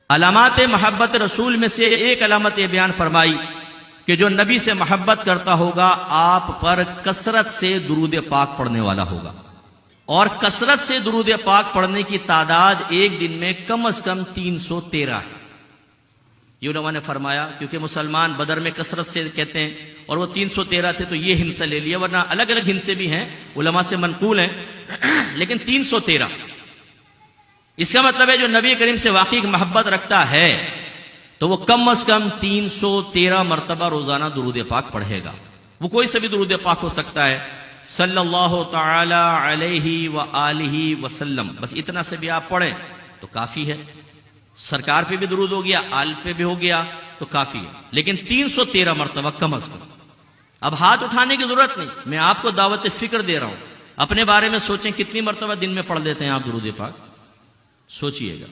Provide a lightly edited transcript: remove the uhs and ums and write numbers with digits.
علامات محبت رسول میں سے ایک علامت یہ بیان فرمائی کہ جو نبی سے محبت کرتا ہوگا آپ پر کثرت سے درود پاک پڑھنے والا ہوگا، اور کثرت سے درود پاک پڑھنے کی تعداد ایک دن میں کم از کم 313 ہے۔ یہ علماء نے فرمایا کیونکہ مسلمان بدر میں کثرت سے کہتے ہیں اور وہ 313 تھے تو یہ ہندسہ لے لیا، ورنہ الگ الگ ہندسے بھی ہیں، علماء سے منقول ہیں، لیکن 313۔ اس کا مطلب ہے جو نبی کریم سے واقعی محبت رکھتا ہے تو وہ کم از کم 313 مرتبہ روزانہ درود پاک پڑھے گا۔ وہ کوئی سے بھی درود پاک ہو سکتا ہے، صلی اللہ تعالی علیہ وآلہ وسلم، بس اتنا سے بھی آپ پڑھیں تو کافی ہے۔ سرکار پہ بھی درود ہو گیا، آل پہ بھی ہو گیا تو کافی ہے، لیکن 313 مرتبہ کم از کم۔ اب ہاتھ اٹھانے کی ضرورت نہیں، میں آپ کو دعوت فکر دے رہا ہوں، اپنے بارے میں سوچیں کتنی مرتبہ دن میں پڑھ لیتے ہیں آپ درود پاک، سوچئے گا۔